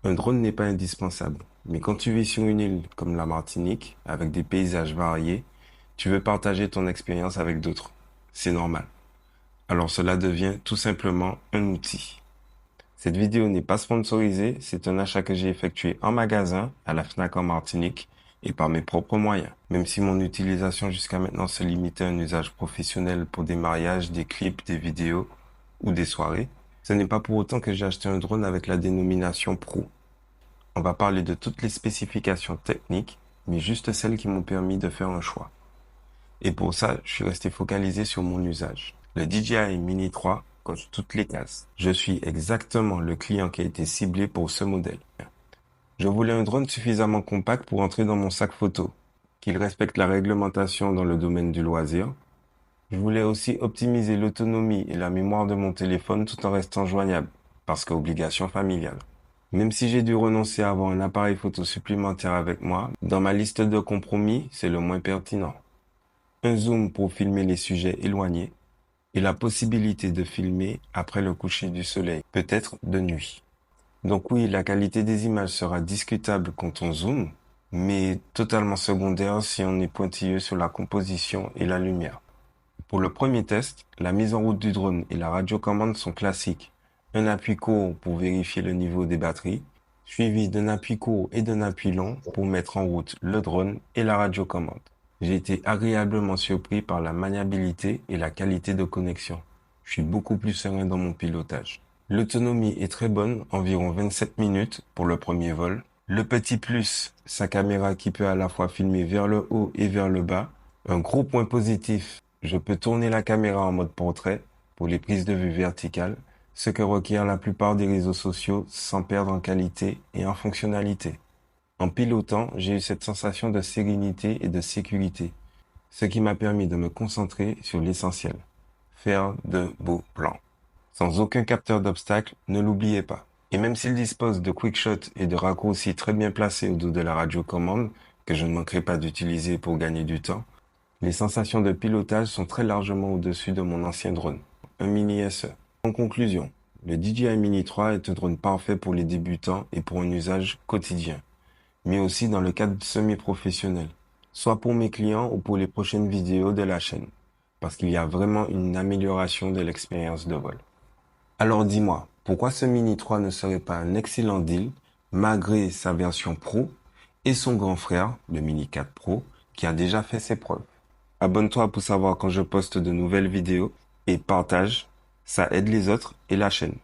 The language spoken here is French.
Un drone n'est pas indispensable, mais quand tu vis sur une île comme la Martinique, avec des paysages variés, tu veux partager ton expérience avec d'autres. C'est normal. Alors cela devient tout simplement un outil. Cette vidéo n'est pas sponsorisée, c'est un achat que j'ai effectué en magasin, à la Fnac en Martinique, et par mes propres moyens. Même si mon utilisation jusqu'à maintenant se limitait à un usage professionnel pour des mariages, des clips, des vidéos ou des soirées, ce n'est pas pour autant que j'ai acheté un drone avec la dénomination Pro. On va parler de toutes les spécifications techniques, mais juste celles qui m'ont permis de faire un choix. Et pour ça, je suis resté focalisé sur mon usage. Le DJI Mini 3 coche toutes les cases. Je suis exactement le client qui a été ciblé pour ce modèle. Je voulais un drone suffisamment compact pour entrer dans mon sac photo, qu'il respecte la réglementation dans le domaine du loisir. Je voulais aussi optimiser l'autonomie et la mémoire de mon téléphone tout en restant joignable, parce qu'obligation familiale. Même si j'ai dû renoncer à avoir un appareil photo supplémentaire avec moi, dans ma liste de compromis, c'est le moins pertinent. Un zoom pour filmer les sujets éloignés et la possibilité de filmer après le coucher du soleil, peut-être de nuit. Donc oui, la qualité des images sera discutable quand on zoome, mais totalement secondaire si on est pointilleux sur la composition et la lumière. Pour le premier test, la mise en route du drone et la radiocommande sont classiques. Un appui court pour vérifier le niveau des batteries, suivi d'un appui court et d'un appui long pour mettre en route le drone et la radiocommande. J'ai été agréablement surpris par la maniabilité et la qualité de connexion. Je suis beaucoup plus serein dans mon pilotage. L'autonomie est très bonne, environ 27 minutes pour le premier vol. Le petit plus, sa caméra qui peut à la fois filmer vers le haut et vers le bas. Un gros point positif, je peux tourner la caméra en mode portrait pour les prises de vue verticales, ce que requiert la plupart des réseaux sociaux sans perdre en qualité et en fonctionnalité. En pilotant, j'ai eu cette sensation de sérénité et de sécurité, ce qui m'a permis de me concentrer sur l'essentiel, faire de beaux plans. Sans aucun capteur d'obstacle, ne l'oubliez pas. Et même s'il dispose de quick-shot et de raccourcis très bien placés au dos de la radiocommande, que je ne manquerai pas d'utiliser pour gagner du temps, les sensations de pilotage sont très largement au-dessus de mon ancien drone, un Mini SE. En conclusion, le DJI Mini 3 est un drone parfait pour les débutants et pour un usage quotidien, mais aussi dans le cadre semi-professionnel, soit pour mes clients ou pour les prochaines vidéos de la chaîne, parce qu'il y a vraiment une amélioration de l'expérience de vol. Alors dis-moi, pourquoi ce Mini 3 ne serait pas un excellent deal, malgré sa version Pro et son grand frère, le Mini 4 Pro, qui a déjà fait ses preuves? Abonne-toi pour savoir quand je poste de nouvelles vidéos et partage, ça aide les autres et la chaîne.